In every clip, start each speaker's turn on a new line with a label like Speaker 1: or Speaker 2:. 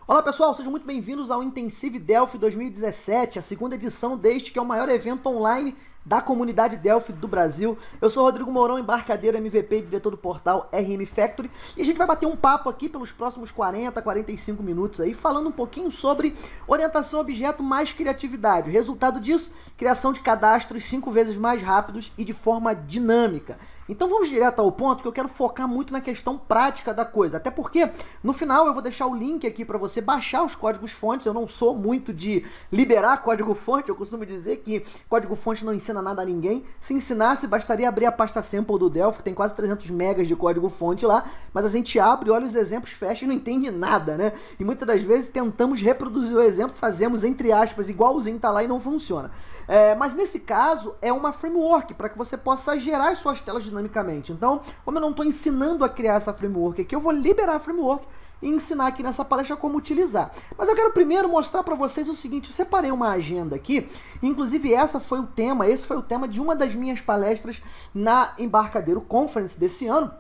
Speaker 1: Olá pessoal, sejam muito bem-vindos ao Intensive Delphi 2017, a segunda edição deste que é o maior evento online da comunidade Delphi do Brasil. Eu sou Rodrigo Mourão, embarcadeiro, MVP e diretor do portal RM Factory, e a gente vai bater um papo aqui pelos próximos 40, 45 minutos aí, falando um pouquinho sobre orientação a objeto mais criatividade. O resultado disso, criação de cadastros 5 vezes mais rápidos e de forma dinâmica. Então vamos direto ao ponto, que eu quero focar muito na questão prática da coisa, até porque no final eu vou deixar o link aqui para você baixar os códigos fontes. Eu não sou muito de liberar código fonte, eu costumo dizer que código fonte não ensina nada a ninguém. Se ensinasse, bastaria abrir a pasta sample do Delphi, que tem quase 300 megas de código fonte lá, mas a gente abre, olha os exemplos, fecha e não entende nada, né? E muitas das vezes tentamos reproduzir o exemplo, fazemos entre aspas, igualzinho tá lá e não funciona. Mas nesse caso, é uma framework para que você possa gerar as suas telas dinamicamente. Então, como eu não estou ensinando a criar essa framework aqui, eu vou liberar a framework e ensinar aqui nessa palestra como utilizar. Mas eu quero primeiro mostrar para vocês o seguinte: eu separei uma agenda aqui, inclusive esse foi o tema de uma das minhas palestras na Embarcadeiro Conference desse ano,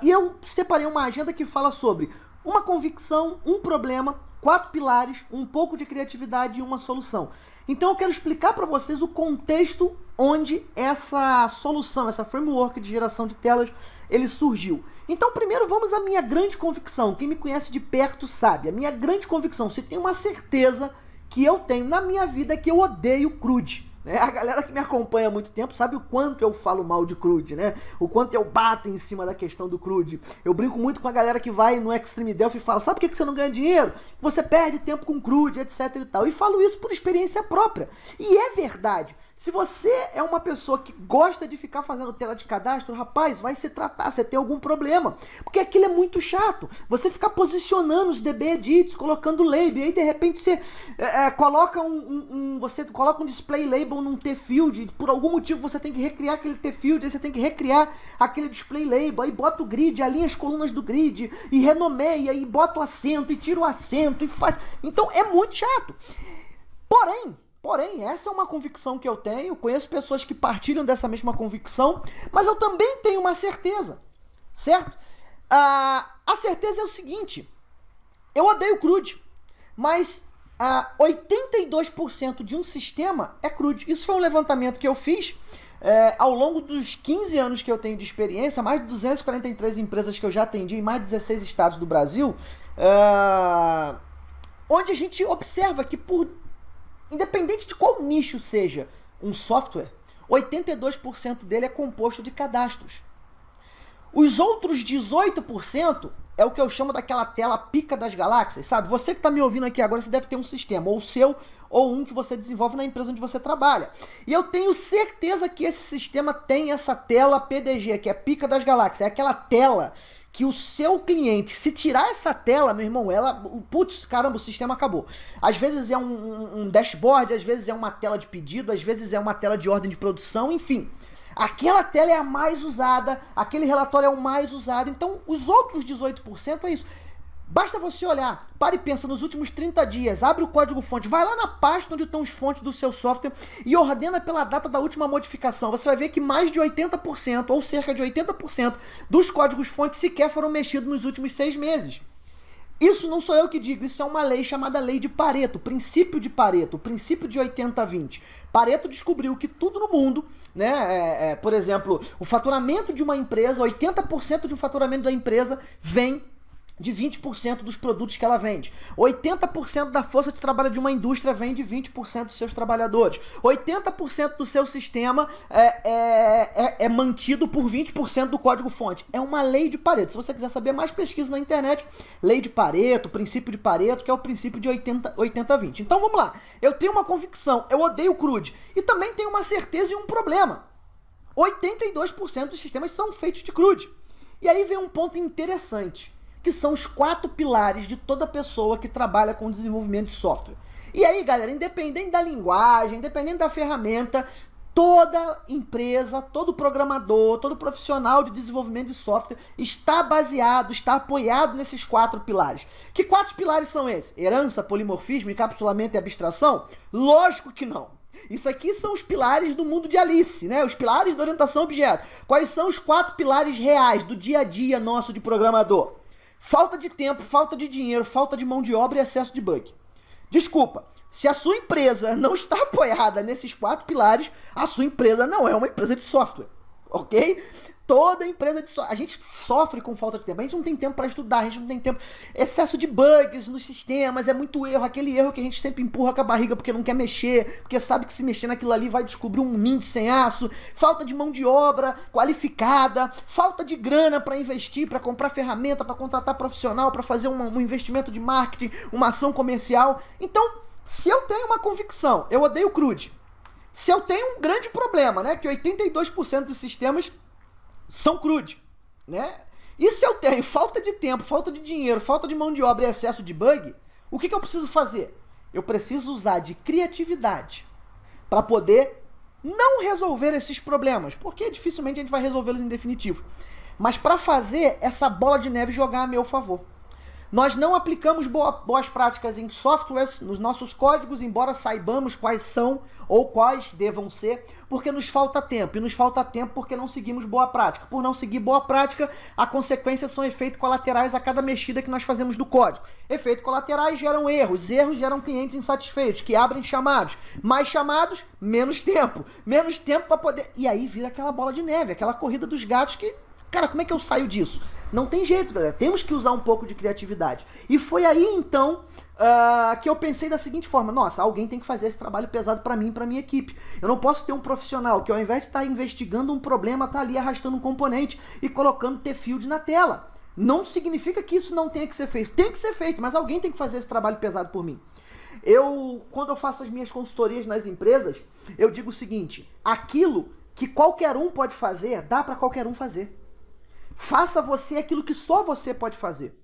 Speaker 1: e eu separei uma agenda que fala sobre uma convicção, um problema, 4 pilares, um pouco de criatividade e uma solução. Então eu quero explicar para vocês o contexto onde essa solução, essa framework de geração de telas, ele surgiu. Então primeiro vamos à minha grande convicção. Quem me conhece de perto sabe, a minha grande convicção, se tem uma certeza que eu tenho na minha vida, é que eu odeio CRUD. A galera que me acompanha há muito tempo sabe o quanto eu falo mal de CRUD, né? O quanto eu bato em cima da questão do CRUD. Eu brinco muito com a galera que vai no Extreme Delphi e fala: sabe por que você não ganha dinheiro? Você perde tempo com CRUD, etc e tal. E falo isso por experiência própria. E é verdade. Se você é uma pessoa que gosta de ficar fazendo tela de cadastro, rapaz, vai se tratar, você tem algum problema. Porque aquilo é muito chato. Você ficar posicionando os DB edits, colocando label, e aí de repente você coloca você coloca um display label num T-field, e por algum motivo você tem que recriar aquele T-field, aí você tem que recriar aquele display label, aí bota o grid, alinha as colunas do grid, e renomeia, e bota o acento, e tira o acento, e faz... Então é muito chato. Porém, essa é uma convicção que eu tenho, conheço pessoas que partilham dessa mesma convicção, mas eu também tenho uma certeza, certo? A certeza é o seguinte: eu odeio CRUD, mas 82% de um sistema é CRUD. Isso foi um levantamento que eu fiz ao longo dos 15 anos que eu tenho de experiência, mais de 243 empresas que eu já atendi em mais de 16 estados do Brasil, onde a gente observa que independente de qual nicho seja um software, 82% dele é composto de cadastros. Os outros 18% é o que eu chamo daquela tela pica das galáxias, sabe? Você que está me ouvindo aqui agora, você deve ter um sistema, ou o seu, ou um que você desenvolve na empresa onde você trabalha. E eu tenho certeza que esse sistema tem essa tela PDG, que é pica das galáxias. É aquela tela que o seu cliente, se tirar essa tela, meu irmão, putz, caramba, o sistema acabou. Às vezes é um dashboard, às vezes é uma tela de pedido, às vezes é uma tela de ordem de produção, enfim. Aquela tela é a mais usada, aquele relatório é o mais usado. Então, os outros 18% é isso. Basta você olhar, para e pensa nos últimos 30 dias, abre o código fonte, vai lá na pasta onde estão os fontes do seu software e ordena pela data da última modificação. Você vai ver que mais de 80%, ou cerca de 80% dos códigos fontes sequer foram mexidos nos últimos 6 meses. Isso não sou eu que digo, isso é uma lei chamada Lei de Pareto, princípio de Pareto, o princípio de 80-20. Pareto descobriu que tudo no mundo, né, por exemplo, o faturamento de uma empresa, 80% do faturamento da empresa vem de 20% dos produtos que ela vende. 80% da força de trabalho de uma indústria vem de 20% dos seus trabalhadores. 80% do seu sistema é mantido por 20% do código-fonte. É uma lei de Pareto. Se você quiser saber mais, pesquisa na internet. Lei de Pareto, princípio de Pareto, que é o princípio de 80-20. Então vamos lá. Eu tenho uma convicção, eu odeio CRUD. E também tenho uma certeza e um problema. 82% dos sistemas são feitos de CRUD. E aí vem um ponto interessante, que são os 4 pilares de toda pessoa que trabalha com desenvolvimento de software. E aí, galera, independente da linguagem, independente da ferramenta, toda empresa, todo programador, todo profissional de desenvolvimento de software está baseado, está apoiado nesses 4 pilares. Que 4 pilares são esses? Herança, polimorfismo, encapsulamento e abstração? Lógico que não. Isso aqui são os pilares do mundo de Alice, né? Os pilares da orientação a objeto. Quais são os 4 pilares reais do dia a dia nosso de programador? Falta de tempo, falta de dinheiro, falta de mão de obra e excesso de bug. Desculpa, se a sua empresa não está apoiada nesses 4 pilares, a sua empresa não é uma empresa de software, ok? Toda empresa de software, a gente sofre com falta de tempo, a gente não tem tempo para estudar, a gente não tem tempo, excesso de bugs nos sistemas, é muito erro, aquele erro que a gente sempre empurra com a barriga porque não quer mexer, porque sabe que se mexer naquilo ali vai descobrir um ninho sem aço, falta de mão de obra qualificada, falta de grana para investir, para comprar ferramenta, para contratar profissional, para fazer um investimento de marketing, uma ação comercial. Então, se eu tenho uma convicção, eu odeio CRUD, se eu tenho um grande problema, né, que 82% dos sistemas são CRUD, né? E se eu tenho falta de tempo, falta de dinheiro, falta de mão de obra e excesso de bug, o que eu preciso fazer? Eu preciso usar de criatividade para poder não resolver esses problemas, porque dificilmente a gente vai resolvê-los em definitivo, mas para fazer essa bola de neve jogar a meu favor. Nós não aplicamos boas práticas em softwares, nos nossos códigos, embora saibamos quais são ou quais devam ser, porque nos falta tempo. E nos falta tempo porque não seguimos boa prática. Por não seguir boa prática, a consequência são efeitos colaterais a cada mexida que nós fazemos do código. Efeitos colaterais geram erros geram clientes insatisfeitos, que abrem chamados. Mais chamados, menos tempo. Menos tempo para poder... E aí vira aquela bola de neve, aquela corrida dos gatos que... Cara, como é que eu saio disso? Não tem jeito, galera. Temos que usar um pouco de criatividade. E foi aí, então, que eu pensei da seguinte forma. Nossa, alguém tem que fazer esse trabalho pesado para mim e para minha equipe. Eu não posso ter um profissional que, ao invés de estar investigando um problema, tá ali arrastando um componente e colocando T-Field na tela. Não significa que isso não tenha que ser feito. Tem que ser feito, mas alguém tem que fazer esse trabalho pesado por mim. Quando eu faço as minhas consultorias nas empresas, eu digo o seguinte. Aquilo que qualquer um pode fazer, dá para qualquer um fazer. Faça você aquilo que só você pode fazer.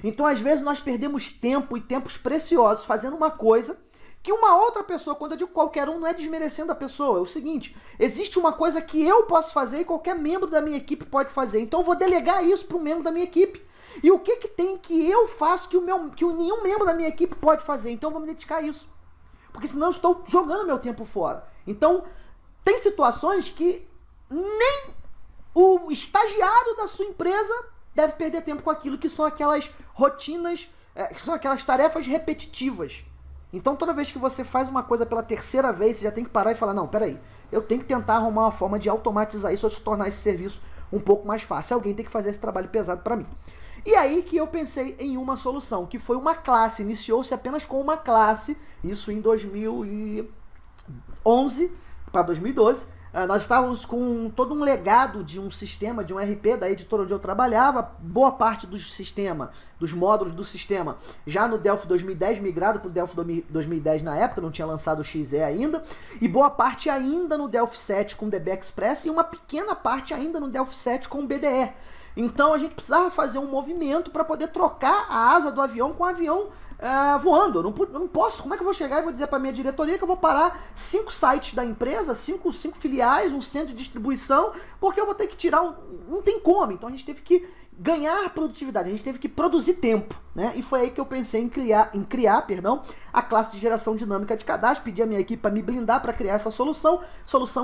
Speaker 1: Então, às vezes, nós perdemos tempo e tempos preciosos fazendo uma coisa que uma outra pessoa, quando eu digo qualquer um, não é desmerecendo a pessoa. É o seguinte, existe uma coisa que eu posso fazer e qualquer membro da minha equipe pode fazer. Então, eu vou delegar isso para um membro da minha equipe. E o que tem que eu faço que nenhum membro da minha equipe pode fazer? Então, eu vou me dedicar a isso. Porque senão eu estou jogando meu tempo fora. Então, tem situações que nem... o estagiário da sua empresa deve perder tempo com aquilo que são aquelas rotinas, que são aquelas tarefas repetitivas. Então, toda vez que você faz uma coisa pela terceira vez, você já tem que parar e falar, não, peraí, eu tenho que tentar arrumar uma forma de automatizar isso ou de tornar esse serviço um pouco mais fácil. Alguém tem que fazer esse trabalho pesado para mim. E aí que eu pensei em uma solução, que foi uma classe. Iniciou-se apenas com uma classe, isso em 2011 para 2012, nós estávamos com todo um legado de um sistema, de um RP da editora onde eu trabalhava, boa parte do sistema, dos módulos do sistema, já no Delphi 2010, migrado para o Delphi 2010 na época, não tinha lançado o XE ainda, e boa parte ainda no Delphi 7 com DB Express e uma pequena parte ainda no Delphi 7 com BDE. Então a gente precisava fazer um movimento para poder trocar a asa do avião com o avião voando. Eu não posso, como é que eu vou chegar e vou dizer para minha diretoria que eu vou parar 5 sites da empresa, 5 filiais, um centro de distribuição, porque eu vou ter que tirar não tem como. Então a gente teve que ganhar produtividade, a gente teve que produzir tempo, né? E foi aí que eu pensei em criar a classe de geração dinâmica de cadastro, pedi a minha equipe para me blindar para criar essa solução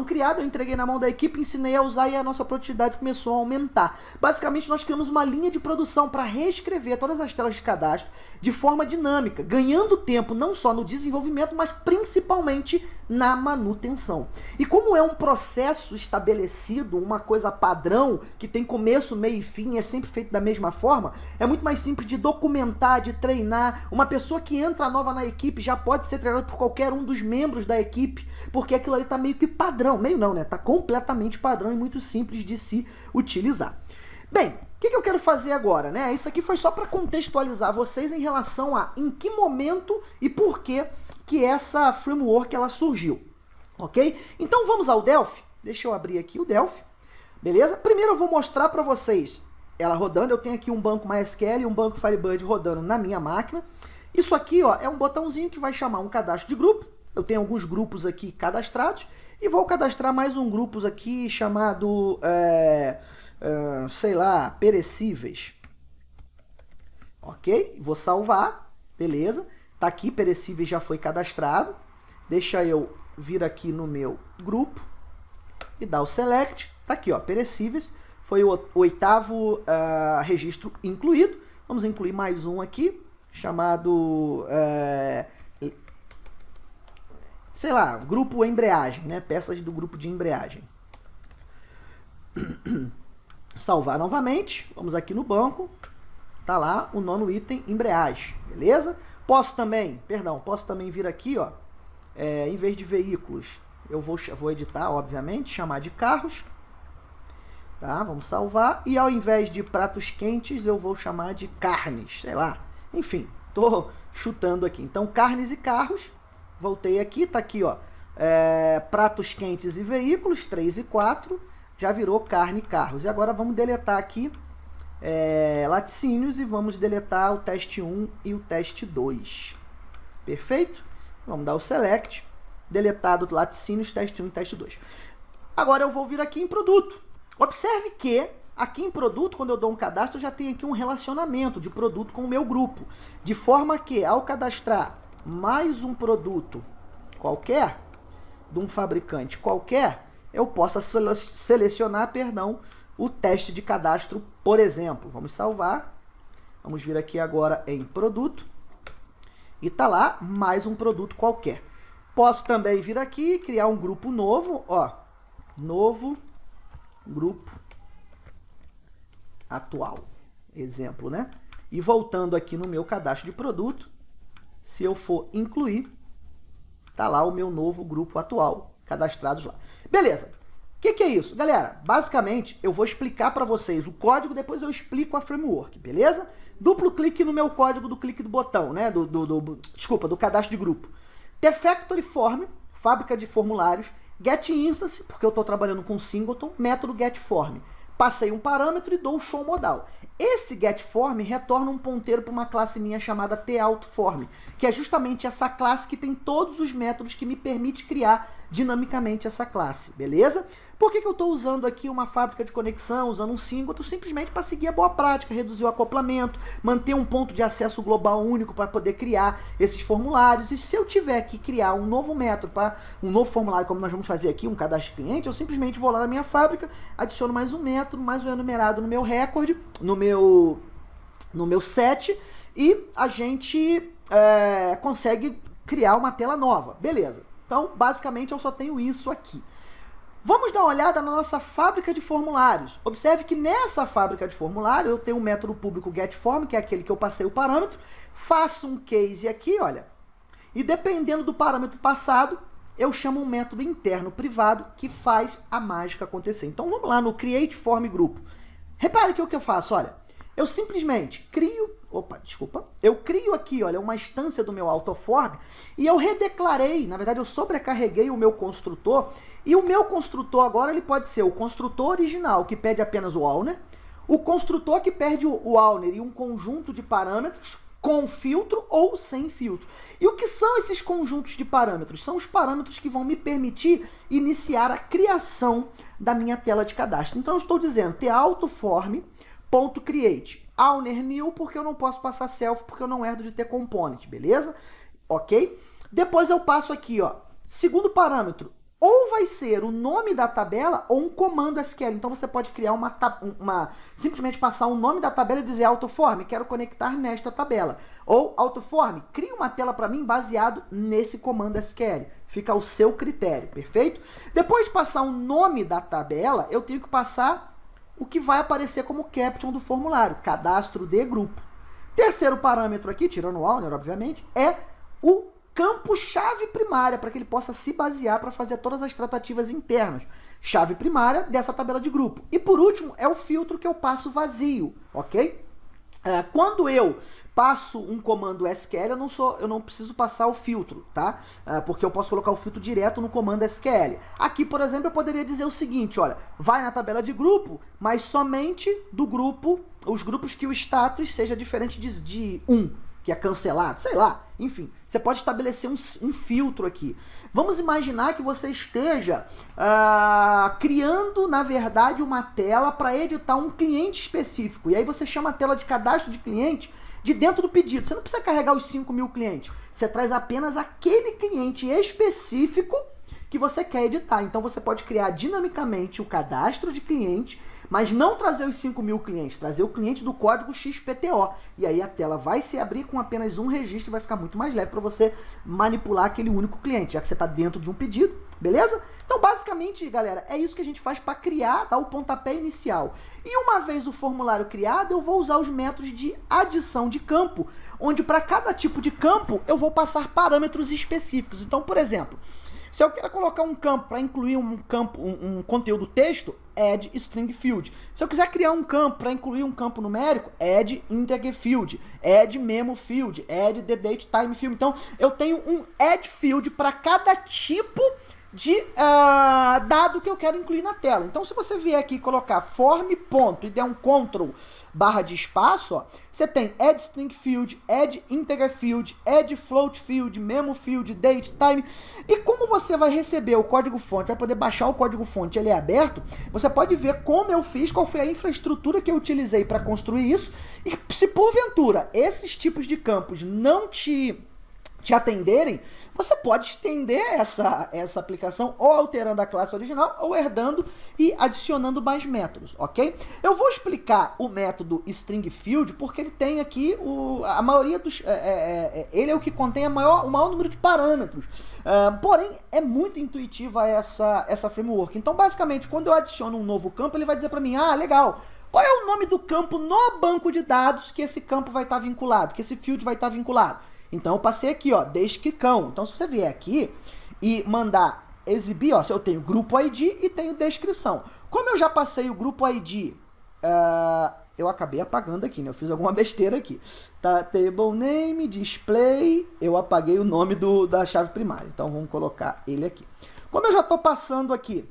Speaker 1: criada, eu entreguei na mão da equipe, ensinei a usar e a nossa produtividade começou a aumentar. Basicamente nós criamos uma linha de produção para reescrever todas as telas de cadastro de forma dinâmica, ganhando tempo não só no desenvolvimento, mas principalmente na manutenção. E como é um processo estabelecido, uma coisa padrão, que tem começo, meio e fim, é sempre feito da mesma forma, é muito mais simples de documentar, de treinar. Uma pessoa que entra nova na equipe já pode ser treinada por qualquer um dos membros da equipe, porque aquilo ali tá meio que padrão, meio não, né? Tá completamente padrão e muito simples de se utilizar. Bem, o que eu quero fazer agora, né? Isso aqui foi só para contextualizar vocês em relação a em que momento e por que essa framework ela surgiu, ok? Então vamos ao Delphi. Deixa eu abrir aqui o Delphi, beleza? Primeiro eu vou mostrar para vocês ela rodando. Eu tenho aqui um banco MySQL e um banco Firebird rodando na minha máquina. Isso aqui, ó, é um botãozinho que vai chamar um cadastro de grupo. Eu tenho alguns grupos aqui cadastrados e vou cadastrar mais um grupo aqui chamado, sei lá, perecíveis. Ok? Vou salvar, beleza? Tá aqui, perecíveis já foi cadastrado. Deixa eu vir aqui no meu grupo e dar o select. Tá aqui, ó, perecíveis. Foi o 8º registro incluído. Vamos incluir mais um aqui, chamado, sei lá, grupo embreagem, né? Peças do grupo de embreagem. Salvar novamente, vamos aqui no banco, tá lá o nono item, embreagem, beleza? Posso também vir aqui, ó, em vez de veículos, eu vou editar, obviamente, chamar de carros, tá? Vamos salvar, e ao invés de pratos quentes, eu vou chamar de carnes, sei lá, enfim, tô chutando aqui. Então, carnes e carros, voltei aqui, tá aqui, ó, pratos quentes e veículos, 3 e 4, já virou carne e carros. E agora vamos deletar aqui laticínios e vamos deletar o teste 1 e o teste 2. Perfeito? Vamos dar o select, deletado laticínios, teste 1 e teste 2. Agora eu vou vir aqui em produto. Observe que aqui em produto, quando eu dou um cadastro, eu já tenho aqui um relacionamento de produto com o meu grupo. De forma que, ao cadastrar mais um produto qualquer, de um fabricante qualquer, eu possa selecionar, o teste de cadastro, por exemplo. Vamos salvar. Vamos vir aqui agora em produto. E tá lá mais um produto qualquer. Posso também vir aqui e criar um grupo novo, ó. Novo grupo atual. Exemplo, né? E voltando aqui no meu cadastro de produto, se eu for incluir, tá lá o meu novo grupo atual, cadastrados lá. Beleza. O que é isso? Galera, basicamente, eu vou explicar para vocês o código, depois eu explico a framework, beleza? Duplo clique no meu código do clique do botão, né? Do cadastro de grupo. T-Factory Form, fábrica de formulários, getInstance, porque eu estou trabalhando com singleton, método getForm. Passei um parâmetro e dou o show modal. Esse getForm retorna um ponteiro para uma classe minha chamada TAutoForm, que é justamente essa classe que tem todos os métodos que me permite criar dinamicamente essa classe, beleza? Por que eu estou usando aqui uma fábrica de conexão, usando um singleton? Simplesmente para seguir a boa prática, reduzir o acoplamento, manter um ponto de acesso global único para poder criar esses formulários. E se eu tiver que criar um novo método para um novo formulário, como nós vamos fazer aqui, um cadastro cliente, eu simplesmente vou lá na minha fábrica, adiciono mais um método, mais um enumerado no meu recorde, no meu set, e a gente consegue criar uma tela nova. Beleza. Então, basicamente, eu só tenho isso aqui. Vamos dar uma olhada na nossa fábrica de formulários. Observe que nessa fábrica de formulário eu tenho um método público getForm, que é aquele que eu passei o parâmetro, faço um case aqui, olha, e dependendo do parâmetro passado, eu chamo um método interno privado que faz a mágica acontecer. Então vamos lá no createFormGroup. Repare que o que eu faço, olha, eu simplesmente eu crio aqui, olha, uma instância do meu AutoForm e eu redeclarei, na verdade eu sobrecarreguei o meu construtor, e o meu construtor agora ele pode ser o construtor original, que pede apenas o owner, o construtor que pede o owner e um conjunto de parâmetros com filtro ou sem filtro. E o que são esses conjuntos de parâmetros? São os parâmetros que vão me permitir iniciar a criação da minha tela de cadastro. Então eu estou dizendo TAutoForm.create owner new, porque eu não posso passar self, porque eu não herdo de T-component, beleza? Ok? Depois eu passo aqui, ó, segundo parâmetro, ou vai ser o nome da tabela ou um comando SQL. Então você pode criar simplesmente passar o nome da tabela e dizer AutoForm, quero conectar nesta tabela. Ou AutoForm, cria uma tela para mim baseado nesse comando SQL. Fica ao seu critério, perfeito? Depois de passar o nome da tabela, eu tenho que passar o que vai aparecer como caption do formulário, cadastro de grupo. Terceiro parâmetro aqui, tirando o owner, obviamente, é o campo chave primária, para que ele possa se basear para fazer todas as tratativas internas. Chave primária dessa tabela de grupo. E por último, é o filtro que eu passo vazio, ok? Quando eu passo um comando SQL, eu não preciso passar o filtro, tá? Porque eu posso colocar o filtro direto no comando SQL. Aqui, por exemplo, eu poderia dizer o seguinte, olha, vai na tabela de grupo, mas somente do grupo, os grupos que o status seja diferente de 1, que é cancelado, sei lá, enfim, você pode estabelecer um filtro aqui. Vamos imaginar que você esteja criando, na verdade, uma tela para editar um cliente específico, e aí você chama a tela de cadastro de cliente de dentro do pedido. Você não precisa carregar os 5.000 clientes, você traz apenas aquele cliente específico que você quer editar. Então você pode criar dinamicamente o cadastro de cliente, mas não trazer os 5.000 clientes, trazer o cliente do código XPTO. E aí a tela vai se abrir com apenas um registro e vai ficar muito mais leve para você manipular aquele único cliente, já que você está dentro de um pedido, beleza? Então basicamente, galera, é isso que a gente faz para criar, dar o pontapé inicial. E uma vez o formulário criado, eu vou usar os métodos de adição de campo, onde para cada tipo de campo eu vou passar parâmetros específicos. Então, por exemplo, se eu quero colocar um campo para incluir um conteúdo texto, add string field. Se eu quiser criar um campo para incluir um campo numérico, add integer field, add memo field, add the date time field. Então, eu tenho um add field para cada tipo de dado que eu quero incluir na tela. Então, se você vier aqui e colocar form ponto e der um Ctrl barra de espaço, ó, você tem add string field, add integer field, add float field, memo field, date, time. E como você vai receber o código-fonte, vai poder baixar o código-fonte, ele é aberto, você pode ver como eu fiz, qual foi a infraestrutura que eu utilizei para construir isso. E se porventura esses tipos de campos não te atenderem, você pode estender essa aplicação ou alterando a classe original ou herdando e adicionando mais métodos, ok? Eu vou explicar o método string field porque ele tem aqui a maioria dos... ele é o que contém o maior número de parâmetros. Porém, é muito intuitiva essa framework. Então, basicamente, quando eu adiciono um novo campo, ele vai dizer para mim, ah, legal, qual é o nome do campo no banco de dados que esse campo vai estar vinculado, que esse field vai estar vinculado? Então, eu passei aqui, ó, descrição. Então, se você vier aqui e mandar exibir, ó, eu tenho grupo ID e tenho descrição. Como eu já passei o grupo ID, eu acabei apagando aqui, né? Eu fiz alguma besteira aqui. Tá, table name, display, eu apaguei o nome da chave primária. Então, vamos colocar ele aqui. Como eu já estou passando aqui,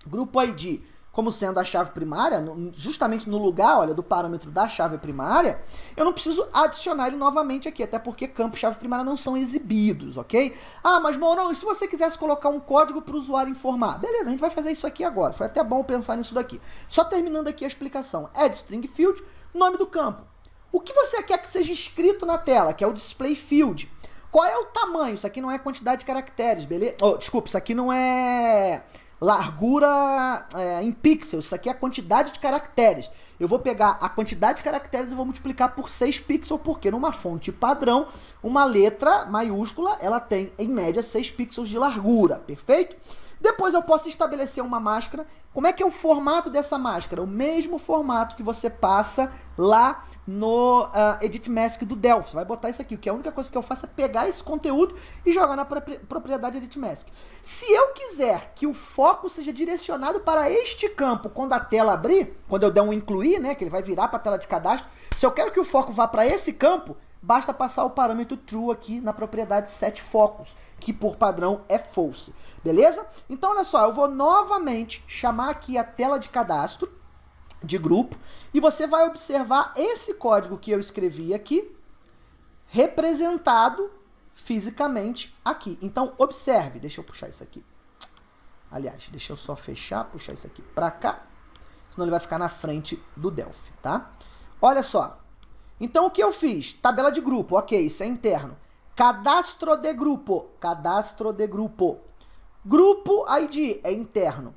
Speaker 1: grupo ID como sendo a chave primária, justamente no lugar, olha, do parâmetro da chave primária, eu não preciso adicionar ele novamente aqui, até porque campos chave primária não são exibidos, ok? Ah, mas Mourão, e se você quisesse colocar um código para o usuário informar? Beleza, a gente vai fazer isso aqui agora, foi até bom pensar nisso daqui. Só terminando aqui a explicação. Add string field, nome do campo. O que você quer que seja escrito na tela, que é o display field? Qual é o tamanho? Isso aqui não é quantidade de caracteres, beleza? Oh, desculpa, isso aqui não é largura em pixels, isso aqui é a quantidade de caracteres. Eu vou pegar a quantidade de caracteres e vou multiplicar por 6 pixels, porque numa fonte padrão, uma letra maiúscula, ela tem, em média, 6 pixels de largura, perfeito? Depois eu posso estabelecer uma máscara. Como é que é o formato dessa máscara? O mesmo formato que você passa lá no Edit Mask do Delphi. Você vai botar isso aqui. O que a única coisa que eu faço é pegar esse conteúdo e jogar na propriedade Edit Mask. Se eu quiser que o foco seja direcionado para este campo quando a tela abrir, quando eu der um incluir, né, que ele vai virar para a tela de cadastro, se eu quero que o foco vá para esse campo, basta passar o parâmetro true aqui na propriedade setFocus, que por padrão é false, beleza? Então, olha só, eu vou novamente chamar aqui a tela de cadastro de grupo e você vai observar esse código que eu escrevi aqui representado fisicamente aqui. Então, observe, deixa eu puxar isso aqui. Aliás, deixa eu só fechar, puxar isso aqui para cá, senão ele vai ficar na frente do Delphi, tá? Olha só. Então, o que eu fiz? Tabela de grupo, ok, isso é interno. Cadastro de grupo, cadastro de grupo. Grupo ID é interno.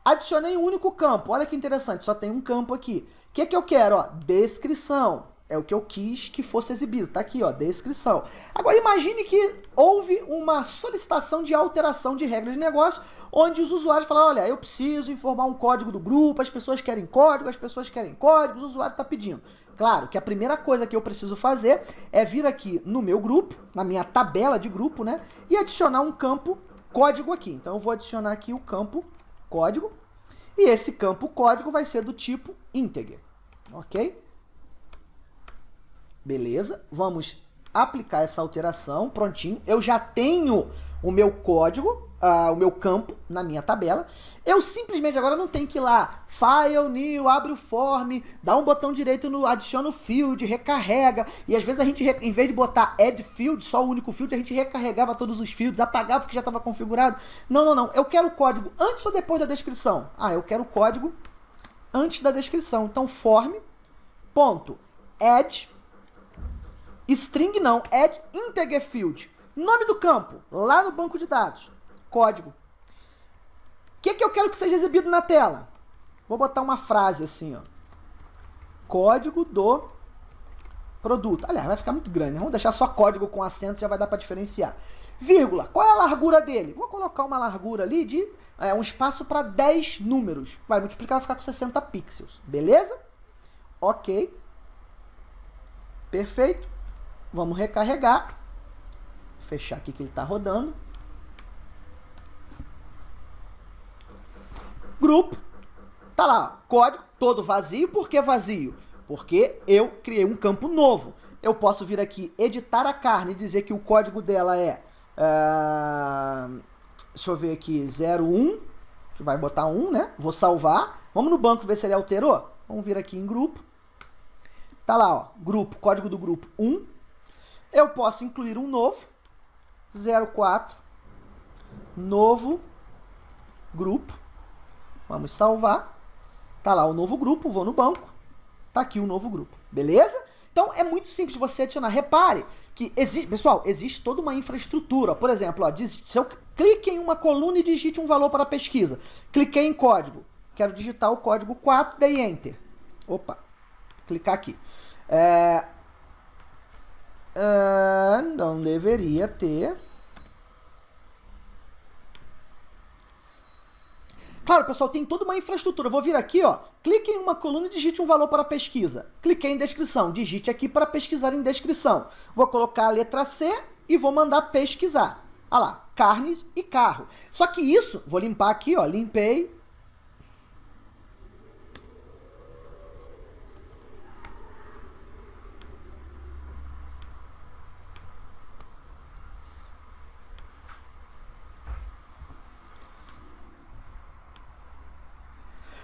Speaker 1: Adicionei um único campo, olha que interessante, só tem um campo aqui. O que eu quero? Ó, descrição. É o que eu quis que fosse exibido, tá aqui, ó, descrição. Agora, imagine que houve uma solicitação de alteração de regras de negócio, onde os usuários falaram, olha, eu preciso informar um código do grupo, as pessoas querem código, o usuário está pedindo. Claro que a primeira coisa que eu preciso fazer é vir aqui no meu grupo, na minha tabela de grupo, né, e adicionar um campo código aqui. Então, eu vou adicionar aqui o campo código, e esse campo código vai ser do tipo integer, ok? Beleza, vamos aplicar essa alteração, prontinho. Eu já tenho o meu código, o meu campo na minha tabela. Eu simplesmente agora não tenho que ir lá, File, New, abre o form, dá um botão direito no adiciona o field, recarrega. E às vezes a gente, em vez de botar add field, só o único field, a gente recarregava todos os fields, apagava o que já estava configurado. Não. Eu quero o código antes ou depois da descrição? Ah, eu quero o código antes da descrição. Então, form.add string não, add integer field. Nome do campo, lá no banco de dados. código. O que eu quero que seja exibido na tela? Vou botar uma frase assim, ó. Código do produto. Aliás, vai ficar muito grande, né? Vamos deixar só código com acento, já vai dar para diferenciar. Vírgula. Qual é a largura dele? Vou colocar uma largura ali de um espaço para 10 números. Vai multiplicar, vai ficar com 60 pixels. Beleza? Ok. Perfeito. Vamos recarregar. Fechar aqui que ele está rodando. Grupo. Tá lá, código todo vazio. Por que vazio? Porque eu criei um campo novo. Eu posso vir aqui, editar a carne e dizer que o código dela é... deixa eu ver aqui, 01. Que vai botar 1, né? Vou salvar. Vamos no banco ver se ele alterou. Vamos vir aqui em grupo. Tá lá, ó. Grupo, código do grupo 1. Eu posso incluir um novo. 04. Novo grupo. Vamos salvar. Tá lá o novo grupo, vou no banco. Tá aqui o novo grupo, beleza? Então é muito simples você adicionar. Repare que, pessoal, existe toda uma infraestrutura. Por exemplo, ó, se eu clique em uma coluna e digite um valor para a pesquisa. Cliquei em código. Quero digitar o código 4, dei Enter. Opa, clicar aqui. Não deveria ter... Claro, pessoal, tem toda uma infraestrutura. Eu vou vir aqui, ó, clique em uma coluna e digite um valor para a pesquisa. Cliquei em descrição, digite aqui para pesquisar em descrição. Vou colocar a letra C e vou mandar pesquisar. Olha lá, carnes e carro. Só que isso, vou limpar aqui, ó, limpei.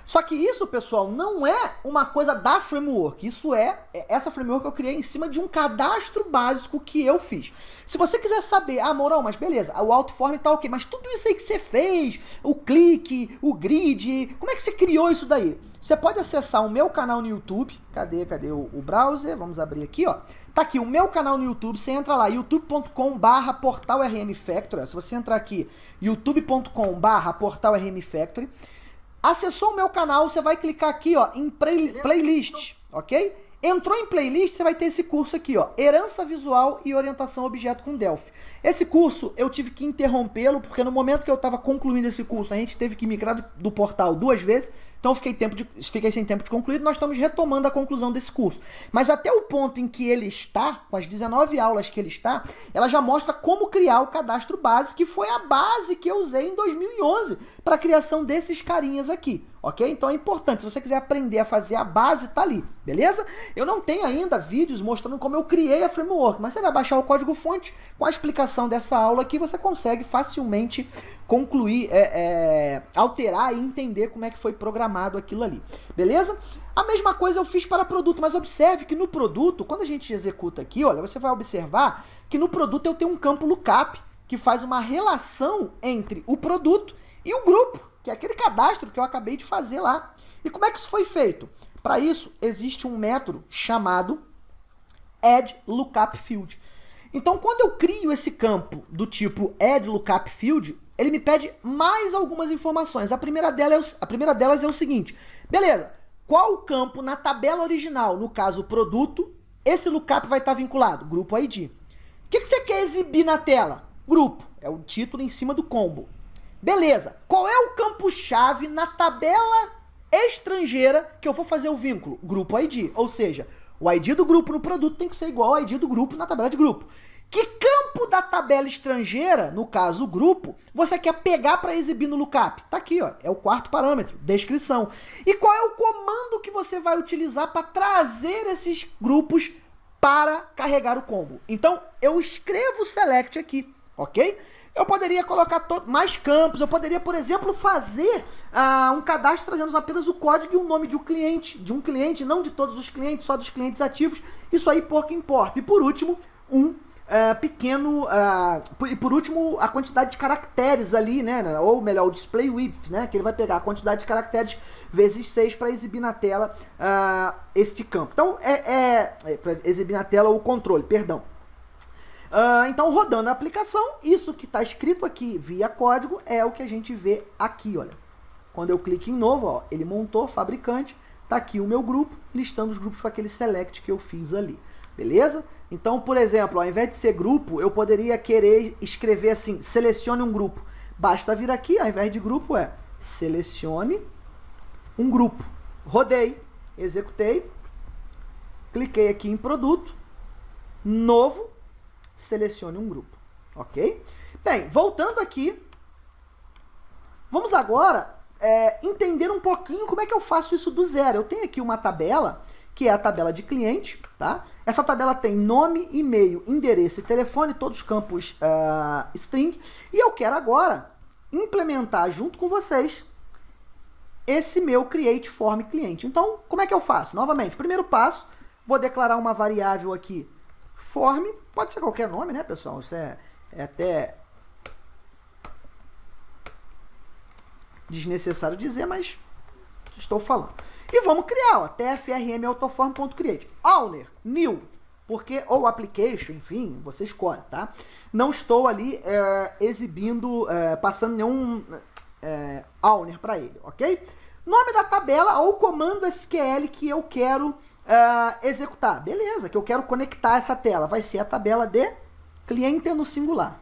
Speaker 1: Só que isso, pessoal, não é uma coisa da framework. Isso essa framework eu criei em cima de um cadastro básico que eu fiz. Se você quiser saber, Mourão, mas beleza, o Altform tá ok, mas tudo isso aí que você fez, o clique, o grid, como é que você criou isso daí? Você pode acessar o meu canal no YouTube. Cadê o browser? Vamos abrir aqui, ó. Tá aqui o meu canal no YouTube, você entra lá, youtube.com/portalrmfactory. Se você entrar aqui, youtube.com/portalrmfactory. Acessou o meu canal, você vai clicar aqui, ó, em playlist, ok? Entrou em playlist, você vai ter esse curso aqui, ó, Herança Visual e Orientação a Objeto com Delphi. Esse curso, eu tive que interrompê-lo, porque no momento que eu estava concluindo esse curso, a gente teve que migrar do portal 2 vezes, então eu fiquei sem tempo de concluir, nós estamos retomando a conclusão desse curso. Mas até o ponto em que ele está, com as 19 aulas que ele está, ela já mostra como criar o cadastro base, que foi a base que eu usei em 2011 para a criação desses carinhas aqui, ok? Então é importante, se você quiser aprender a fazer a base, tá ali, beleza? Eu não tenho ainda vídeos mostrando como eu criei a framework, mas você vai baixar o código-fonte, com a explicação dessa aula aqui, você consegue facilmente concluir, alterar e entender como é que foi programado aquilo ali, beleza? A mesma coisa eu fiz para produto, mas observe que no produto, quando a gente executa aqui, olha, você vai observar que no produto eu tenho um campo lookup, que faz uma relação entre o produto e o grupo, que é aquele cadastro que eu acabei de fazer lá. E como é que isso foi feito? Para isso, existe um método chamado addLookupField. Então, quando eu crio esse campo do tipo addLookupField, ele me pede mais algumas informações. A primeira delas é o seguinte, beleza, qual campo na tabela original, no caso produto, esse lookup vai estar vinculado? Grupo ID. O que você quer exibir na tela? Grupo, é o título em cima do combo. Beleza, qual é o campo-chave na tabela estrangeira que eu vou fazer o vínculo? Grupo ID, ou seja, o ID do grupo no produto tem que ser igual ao ID do grupo na tabela de grupo. Que campo da tabela estrangeira, no caso o grupo, você quer pegar para exibir no lookup? Tá aqui, ó, é o quarto parâmetro, descrição. E qual é o comando que você vai utilizar para trazer esses grupos para carregar o combo? Então, eu escrevo select aqui, ok? Eu poderia colocar mais campos, eu poderia, por exemplo, fazer um cadastro trazendo apenas o código e o nome de um cliente, não de todos os clientes, só dos clientes ativos, isso aí pouco importa. E por último, a quantidade de caracteres ali, né, ou melhor, o display width, né, que ele vai pegar a quantidade de caracteres vezes 6 para exibir na tela este campo. Então, para exibir na tela o controle, perdão. Então, rodando a aplicação, isso que está escrito aqui via código é o que a gente vê aqui, olha. Quando eu clico em novo, ó, ele montou, fabricante, tá aqui o meu grupo, listando os grupos com aquele select que eu fiz ali, beleza? Então, por exemplo, ao invés de ser grupo, eu poderia querer escrever assim, selecione um grupo. Basta vir aqui, ao invés de grupo, selecione um grupo. Rodei, executei, cliquei aqui em produto, novo, selecione um grupo, ok? Bem, voltando aqui, vamos agora entender um pouquinho como é que eu faço isso do zero. Eu tenho aqui uma tabela, que é a tabela de cliente, tá? Essa tabela tem nome, e-mail, endereço e telefone, todos os campos string, e eu quero agora implementar junto com vocês esse meu create form cliente. Então, como é que eu faço? Novamente, primeiro passo, vou declarar uma variável aqui, form, pode ser qualquer nome, né, pessoal? Isso é até desnecessário dizer, mas estou falando. E vamos criar, ó, tfrm autoform.create. Owner, new, porque, ou application, enfim, você escolhe, tá? Não estou ali exibindo, passando nenhum owner para ele, ok? Nome da tabela ou comando SQL que eu quero executar. Beleza, que eu quero conectar essa tela. Vai ser a tabela de cliente no singular.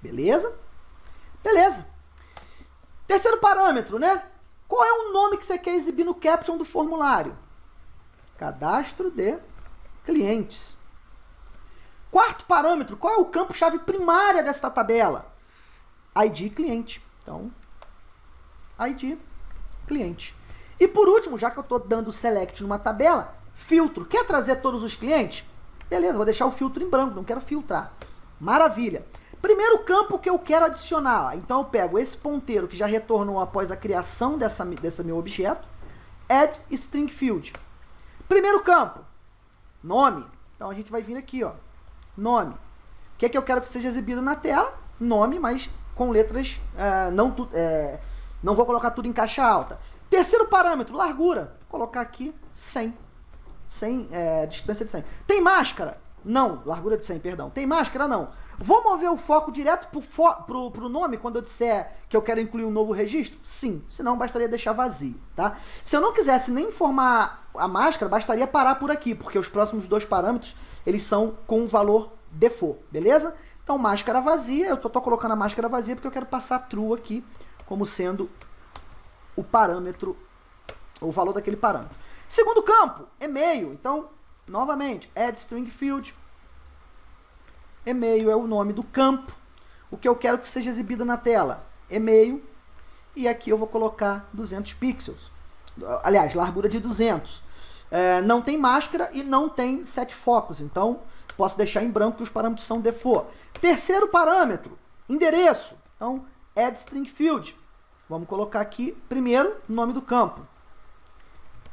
Speaker 1: Beleza? Beleza. Terceiro parâmetro, né? Qual é o nome que você quer exibir no caption do formulário? Cadastro de clientes. Quarto parâmetro, qual é o campo-chave primária desta tabela? ID cliente. Então, ID cliente. E por último, já que eu estou dando select numa tabela, filtro. Quer trazer todos os clientes? Beleza, vou deixar o filtro em branco, não quero filtrar. Maravilha. Primeiro campo que eu quero adicionar, então eu pego esse ponteiro que já retornou após a criação desse meu objeto, add string field. Primeiro campo, nome. Então a gente vai vir aqui, ó, nome. O que é que eu quero que seja exibido na tela? Nome, mas com letras, não vou colocar tudo em caixa alta. Terceiro parâmetro, largura. Vou colocar aqui 100. Distância de 100. Tem máscara? Não, largura de 100, perdão. Tem máscara? Não. Vou mover o foco direto pro nome quando eu disser que eu quero incluir um novo registro? Sim, senão bastaria deixar vazio, tá? Se eu não quisesse nem informar a máscara, bastaria parar por aqui, porque os próximos dois parâmetros, eles são com valor default, beleza? Então, máscara vazia, eu tô colocando a máscara vazia porque eu quero passar true aqui, como sendo o parâmetro, o valor daquele parâmetro. Segundo campo, e-mail. Então, novamente, add string field. E-mail é o nome do campo. O que eu quero que seja exibido na tela? E-mail. E aqui eu vou colocar 200 pixels. Aliás, largura de 200. Não tem máscara e não tem set focus. Então, posso deixar em branco que os parâmetros são default. Terceiro parâmetro, endereço. Então, add string field. Vamos colocar aqui, primeiro, o nome do campo.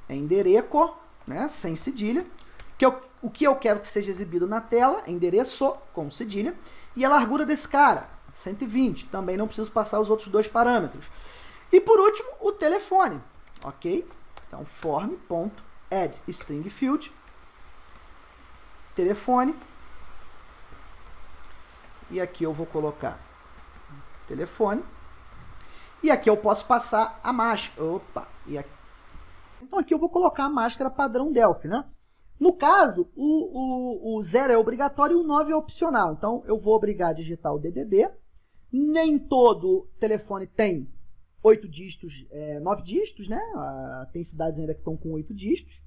Speaker 1: Endereço, né, sem cedilha. O que eu quero que seja exibido na tela, endereço, com cedilha. E a largura desse cara, 120. Também não preciso passar os outros dois parâmetros. E por último, o telefone. Ok? Então, form.add string field. Telefone. E aqui eu vou colocar telefone. E aqui eu posso passar a máscara. Opa! E aqui. Então aqui eu vou colocar a máscara padrão Delphi, né? No caso, o 0 é obrigatório e o 9 é opcional. Então eu vou obrigar a digitar o DDD. Nem todo telefone tem 8 dígitos, 9 dígitos, né? Tem cidades ainda que estão com 8 dígitos.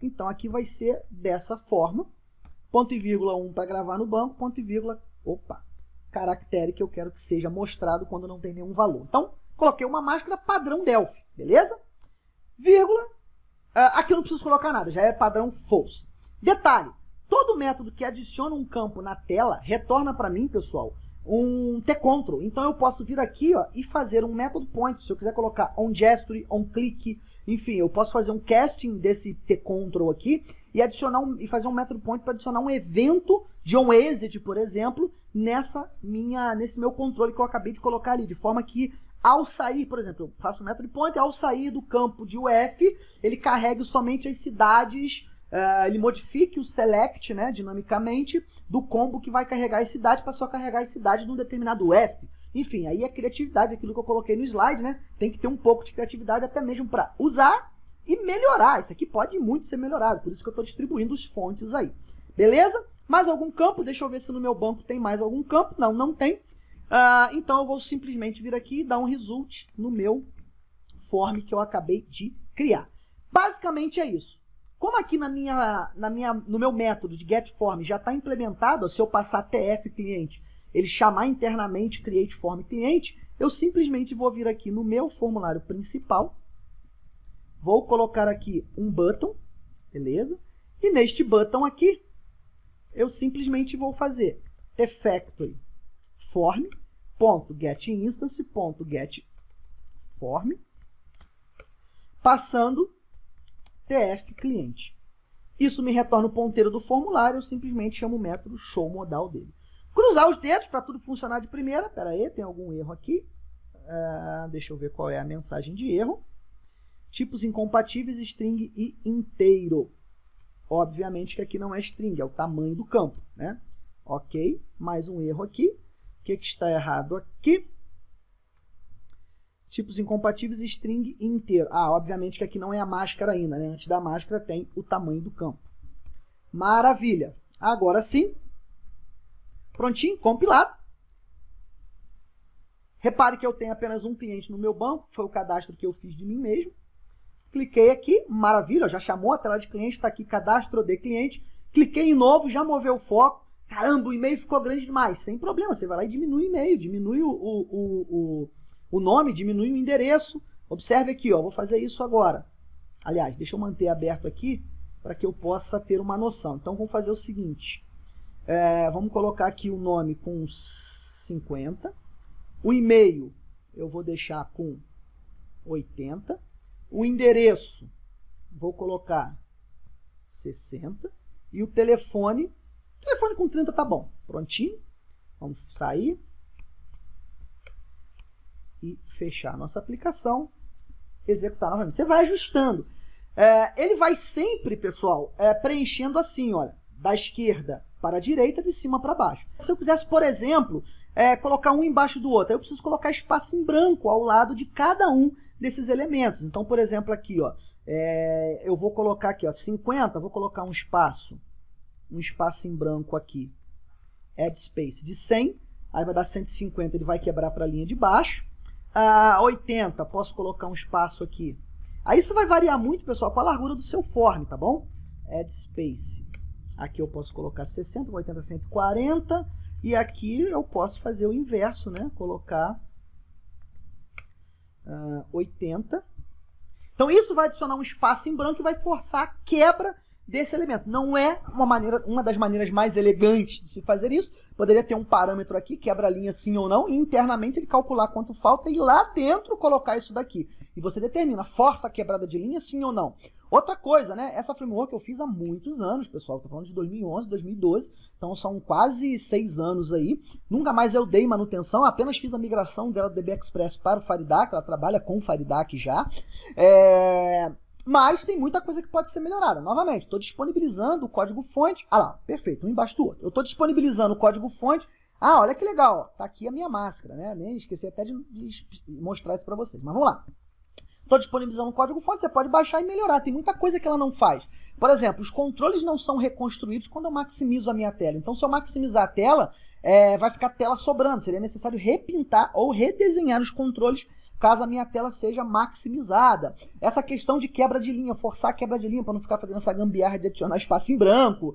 Speaker 1: Então aqui vai ser dessa forma. Ponto e vírgula 1 para gravar no banco, ponto e vírgula, caractere que eu quero que seja mostrado quando não tem nenhum valor. Então, coloquei uma máscara padrão Delphi, beleza? Vírgula, aqui eu não preciso colocar nada, já é padrão false. Detalhe, todo método que adiciona um campo na tela retorna para mim, pessoal, um tControl. Então eu posso vir aqui, ó, e fazer um método point. Se eu quiser colocar onGesture, onClick, enfim, eu posso fazer um casting desse tControl aqui e adicionar e fazer um método point para adicionar um evento de onExit, por exemplo, nesse meu controle que eu acabei de colocar ali, de forma que ao sair, por exemplo, eu faço o método point, ao sair do campo de UF, ele carregue somente as cidades ele modifique o select, né, dinamicamente, do combo que vai carregar esse dado para só carregar esse dado num determinado F. Enfim, aí é criatividade, aquilo que eu coloquei no slide, né? Tem que ter um pouco de criatividade até mesmo para usar e melhorar. Isso aqui pode muito ser melhorado, por isso que eu estou distribuindo os fontes aí. Beleza? Mais algum campo? Deixa eu ver se no meu banco tem mais algum campo. Não, não tem. Então eu vou simplesmente vir aqui e dar um result no meu form que eu acabei de criar. Basicamente é isso. Como aqui no meu método de getForm já está implementado, se eu passar tf cliente, ele chamar internamente createForm cliente, eu simplesmente vou vir aqui no meu formulário principal, vou colocar aqui um button, beleza? E neste button aqui, eu simplesmente vou fazer tFactory form.getInstance.getForm, passando tf cliente. Isso me retorna o ponteiro do formulário, eu simplesmente chamo o método showModal dele. Cruzar os dedos para tudo funcionar de primeira. Espera aí, tem algum erro aqui. Deixa eu ver qual é a mensagem de erro. Tipos incompatíveis, string e inteiro. Obviamente que aqui não é string, é o tamanho do campo, né? Ok, mais um erro aqui. O que está errado aqui? Tipos incompatíveis, string e inteiro. Obviamente que aqui não é a máscara ainda, né? Antes da máscara tem o tamanho do campo. Maravilha. Agora sim. Prontinho, compilado. Repare que eu tenho apenas um cliente no meu banco, foi o cadastro que eu fiz de mim mesmo. Cliquei aqui, maravilha, já chamou a tela de cliente, está aqui cadastro de cliente. Cliquei em novo, já moveu o foco. Caramba, o e-mail ficou grande demais. Sem problema, você vai lá e diminui o e-mail, diminui o nome, diminui o endereço. Observe aqui, ó, vou fazer isso agora. Aliás, deixa eu manter aberto aqui para que eu possa ter uma noção. Então, vamos fazer o seguinte. Vamos colocar aqui o nome com 50. O e-mail eu vou deixar com 80. O endereço vou colocar 60. E o telefone com 30 tá bom. Prontinho. Vamos sair. E fechar a nossa aplicação. Executar novamente. Você vai ajustando. Ele vai sempre, pessoal, preenchendo assim, olha. Da esquerda para a direita, de cima para baixo. Se eu quisesse, por exemplo, colocar um embaixo do outro, eu preciso colocar espaço em branco ao lado de cada um desses elementos. Então, por exemplo, aqui, ó, eu vou colocar aqui, ó, 50, vou colocar um espaço em branco aqui, add space de 100, aí vai dar 150, ele vai quebrar para a linha de baixo. 80, posso colocar um espaço aqui. Aí isso vai variar muito, pessoal, com a largura do seu form, tá bom? Add space. Aqui eu posso colocar 60, 80, 140. E aqui eu posso fazer o inverso, né? Colocar 80. Então isso vai adicionar um espaço em branco e vai forçar a quebra desse elemento. Não é uma das maneiras mais elegantes de se fazer isso. Poderia ter um parâmetro aqui, quebra a linha sim ou não, e internamente ele calcular quanto falta e lá dentro colocar isso daqui. E você determina, força a quebrada de linha sim ou não. Outra coisa, né? Essa framework eu fiz há muitos anos, pessoal. Estou falando de 2011, 2012. Então são quase 6 anos aí. Nunca mais eu dei manutenção, apenas fiz a migração dela do DB Express para o Faridac. Ela trabalha com o Faridac já. Mas tem muita coisa que pode ser melhorada. Novamente, estou disponibilizando o código-fonte. Ah lá, perfeito, um embaixo do outro. Eu estou disponibilizando o código-fonte. Olha que legal, está aqui a minha máscara, né? Nem esqueci até de mostrar isso para vocês. Mas vamos lá. Estou disponibilizando o código-fonte, você pode baixar e melhorar. Tem muita coisa que ela não faz. Por exemplo, os controles não são reconstruídos quando eu maximizo a minha tela. Então, se eu maximizar a tela, vai ficar tela sobrando. Seria necessário repintar ou redesenhar os controles caso a minha tela seja maximizada. Essa questão de quebra de linha, forçar a quebra de linha para não ficar fazendo essa gambiarra de adicionar espaço em branco.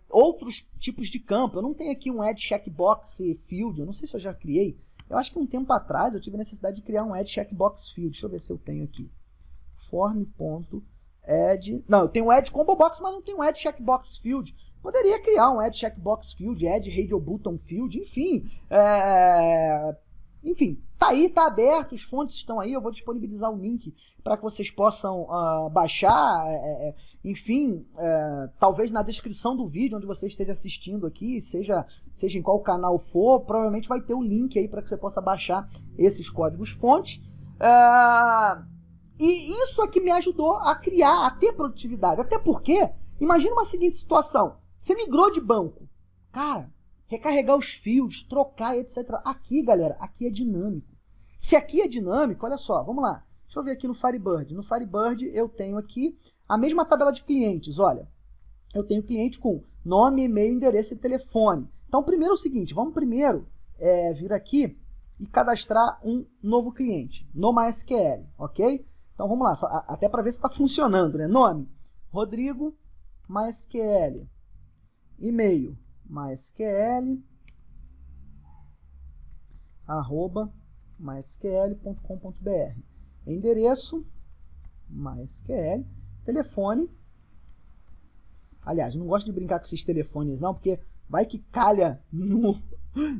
Speaker 1: Outros tipos de campo. Eu não tenho aqui um Add Checkbox Field, eu não sei se eu já criei. Eu acho que um tempo atrás eu tive a necessidade de criar um Add Checkbox Field. Deixa eu ver se eu tenho aqui. Form.add... Não, eu tenho um Add Combo Box, mas não tenho um Add Checkbox Field. Poderia criar um Add Checkbox Field, Add Radio Button Field, enfim. Enfim, tá aí, tá aberto, os fontes estão aí, eu vou disponibilizar o link para que vocês possam baixar, enfim, talvez na descrição do vídeo onde você esteja assistindo aqui, seja em qual canal for, provavelmente vai ter o link aí para que você possa baixar esses códigos-fontes. E isso aqui me ajudou a criar, a ter produtividade, até porque Imagina uma seguinte situação. Você migrou de banco. Cara, recarregar os fios, trocar, etc. Aqui, galera, aqui é dinâmico. Se aqui é dinâmico, olha só, vamos lá. Deixa eu ver aqui no Firebird. No Firebird eu tenho aqui a mesma tabela de clientes, olha. Eu tenho cliente com nome, e-mail, endereço e telefone. Então, primeiro é o seguinte, vamos primeiro vir aqui e cadastrar um novo cliente no MySQL, ok? Então, vamos lá, até para ver se está funcionando, né? Nome, Rodrigo, MySQL. E-mail, MySQL, @mysql.com.br. Endereço, MySQL. Telefone. Aliás, não gosto de brincar com esses telefones não, porque vai que calha no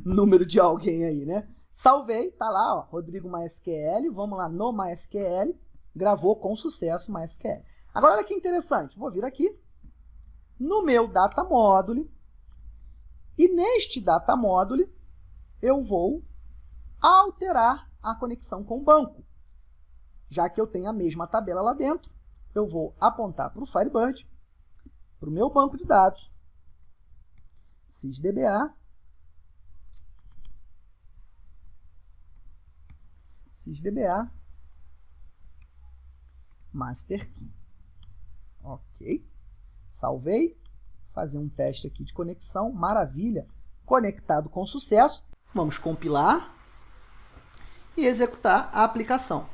Speaker 1: número de alguém aí, né? Salvei, tá lá, ó, Rodrigo MySQL, vamos lá no MySQL, gravou com sucesso MySQL. Agora olha que interessante, vou vir aqui no meu Data Module e neste Data Module eu vou alterar a conexão com o banco. Já que eu tenho a mesma tabela lá dentro, eu vou apontar para o Firebird, para o meu banco de dados, sysdba, master key. Ok. Salvei. Fazer um teste aqui de conexão. Maravilha. Conectado com sucesso. Vamos compilar e executar a aplicação.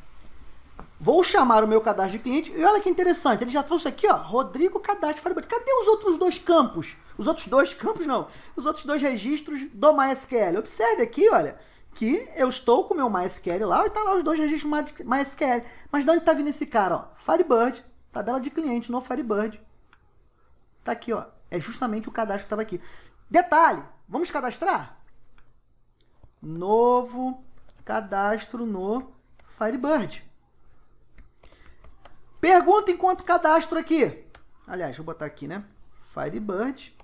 Speaker 1: Vou chamar o meu cadastro de cliente. E olha que interessante. Ele já trouxe aqui, ó, Rodrigo Cadastro Firebird. Cadê os outros dois campos? Os outros dois campos, não. Os outros dois registros do MySQL. Observe aqui, olha, que eu estou com o meu MySQL lá e está lá os dois registros MySQL. Mas de onde está vindo esse cara? Ó? Firebird, tabela de cliente no Firebird. Está aqui, ó. É justamente o cadastro que estava aqui. Detalhe, vamos cadastrar? Novo cadastro no Firebird. Pergunta enquanto cadastro aqui. Aliás, vou botar aqui, né? Firebird.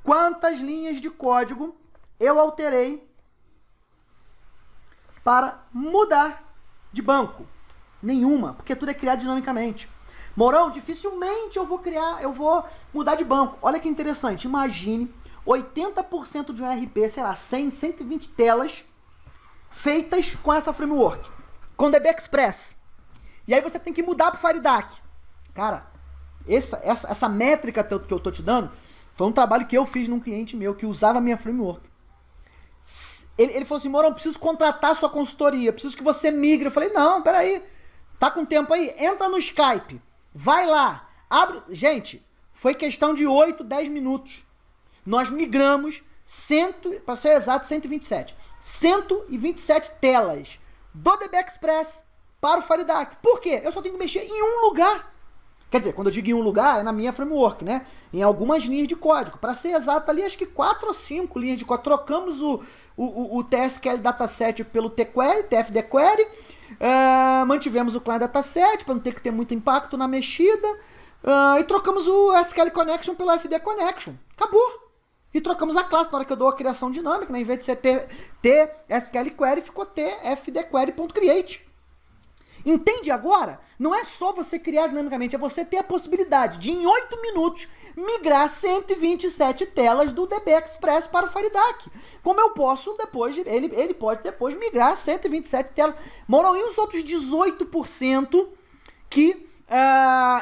Speaker 1: Quantas linhas de código eu alterei para mudar de banco? Nenhuma, porque tudo é criado dinamicamente. Mourão, dificilmente eu vou mudar de banco. Olha que interessante, imagine 80% de um RP, sei lá, 100, 120 telas feitas com essa framework, com DB Express. E aí você tem que mudar para o FireDAC. Cara, essa métrica que eu tô te dando foi um trabalho que eu fiz num cliente meu que usava a minha framework. Ele falou assim, Mourão, preciso contratar sua consultoria, preciso que você migre. Eu falei, não, peraí, tá com tempo aí? Entra no Skype, vai lá, abre... Gente, foi questão de 8, 10 minutos. Nós migramos, para ser exato, 127 telas do DB Express para o FireDAC. Por quê? Eu só tenho que mexer em um lugar. Quer dizer, quando eu digo em um lugar, é na minha framework, né? Em algumas linhas de código. Para ser exato, ali acho que 4 ou 5 linhas de código. Trocamos o TSQL Dataset pelo TQuery, TFDQuery. Mantivemos o Client Dataset para não ter que ter muito impacto na mexida. E trocamos o SQL Connection pelo FD Connection. Acabou. E trocamos a classe na hora que eu dou a criação dinâmica, né? Em vez de ser TSQL Query, ficou TFDQuery.create. Entende agora? Não é só você criar dinamicamente, é você ter a possibilidade de, em 8 minutos, migrar 127 telas do DB Express para o FireDAC. Como eu posso depois, ele pode depois migrar 127 telas. Moral, e os outros 18% que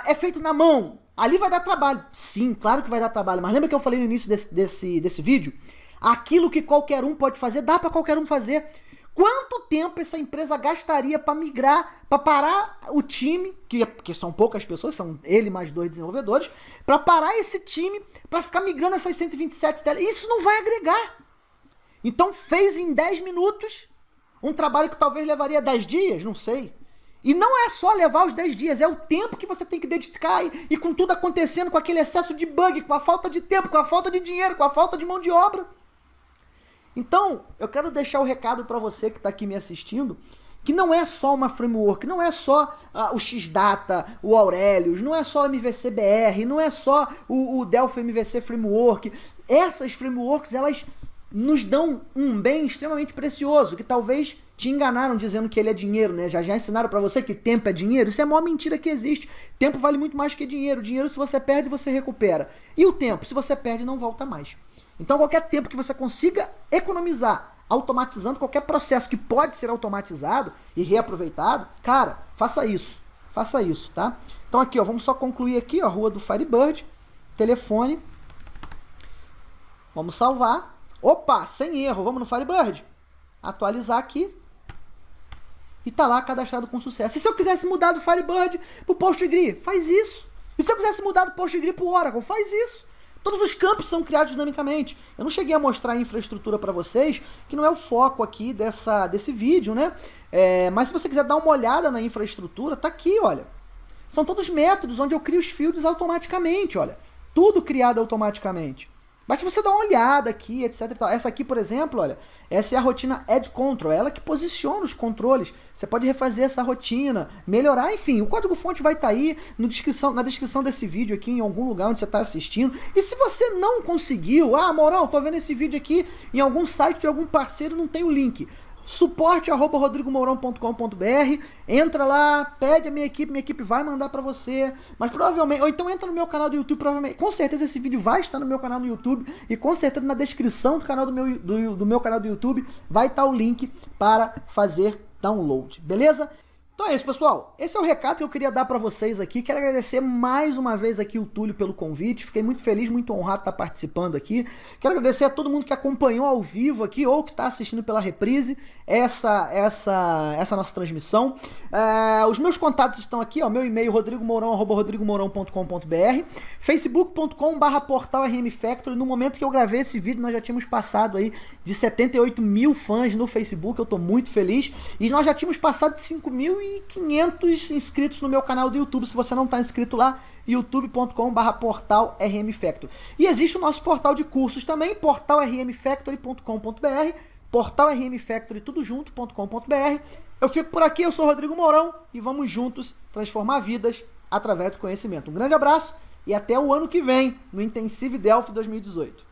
Speaker 1: é feito na mão? Ali vai dar trabalho. Sim, claro que vai dar trabalho, mas lembra que eu falei no início desse vídeo? Aquilo que qualquer um pode fazer, dá para qualquer um fazer. Quanto tempo essa empresa gastaria para migrar, para parar o time, que são poucas pessoas, são ele mais 2 desenvolvedores, para parar esse time, para ficar migrando essas 127 telas? Isso não vai agregar. Então fez em 10 minutos um trabalho que talvez levaria 10 dias, não sei. E não é só levar os 10 dias, é o tempo que você tem que dedicar e com tudo acontecendo, com aquele excesso de bug, com a falta de tempo, com a falta de dinheiro, com a falta de mão de obra. Então, eu quero deixar o recado para você que está aqui me assistindo, que não é só uma framework, não é só o Xdata, o Aurelius, não é só o MVC-BR, não é só o Delphi MVC Framework. Essas frameworks, elas nos dão um bem extremamente precioso, que talvez Te enganaram dizendo que ele é dinheiro, né? Já ensinaram pra você que tempo é dinheiro. Isso é a maior mentira que existe. Tempo vale muito mais que dinheiro. Dinheiro, se você perde, você recupera. E o tempo, se você perde, não volta mais. Então, qualquer tempo que você consiga economizar, automatizando qualquer processo que pode ser automatizado e reaproveitado, cara, faça isso. Faça isso, tá? Então aqui, ó, vamos só concluir aqui, ó, Rua do Firebird, telefone. Vamos salvar. Opa, sem erro, vamos no Firebird. Atualizar aqui. E tá lá cadastrado com sucesso. E se eu quisesse mudar do Firebird pro PostgreSQL, faz isso. E se eu quisesse mudar do PostgreSQL pro Oracle, faz isso. Todos os campos são criados dinamicamente. Eu não cheguei a mostrar a infraestrutura para vocês, que não é o foco aqui desse vídeo, né? Mas se você quiser dar uma olhada na infraestrutura, tá aqui, olha. São todos métodos onde eu crio os fields automaticamente, olha. Tudo criado automaticamente. Basta você dar uma olhada aqui, etc. Essa aqui, por exemplo, olha, essa é a rotina Add Control, é ela que posiciona os controles. Você pode refazer essa rotina, melhorar, enfim, o código-fonte vai estar aí na descrição desse vídeo aqui, em algum lugar onde você está assistindo. E se você não conseguiu, Mourão, tô vendo esse vídeo aqui em algum site de algum parceiro, não tem o link. suporte@rodrigomourão.com.br, entra lá, pede a minha equipe vai mandar pra você, mas provavelmente, ou então entra no meu canal do YouTube, provavelmente, com certeza esse vídeo vai estar no meu canal no YouTube, e com certeza na descrição do canal do meu canal do YouTube vai estar o link para fazer download, beleza? Então é isso, pessoal. Esse é o recado que eu queria dar para vocês aqui. Quero agradecer mais uma vez aqui o Túlio pelo convite. Fiquei muito feliz, muito honrado de estar participando aqui. Quero agradecer a todo mundo que acompanhou ao vivo aqui ou que está assistindo pela reprise essa nossa transmissão. Os meus contatos estão aqui, ó, meu e-mail rodrigomourão@rodrigomourão.com.br, facebook.com/portal-rmfactory. No momento que eu gravei esse vídeo, nós já tínhamos passado aí de 78 mil fãs no Facebook. Eu estou muito feliz. E nós já tínhamos passado de 5.500 inscritos no meu canal do YouTube. Se você não está inscrito lá, youtube.com/portal-rmfactory. E existe o nosso portal de cursos também, portal-rmfactory.com.br, portal-rmfactory tudo junto.com.br. Eu fico por aqui, eu sou o Rodrigo Mourão e vamos juntos transformar vidas através do conhecimento. Um grande abraço e até o ano que vem, no Intensive Delphi 2018.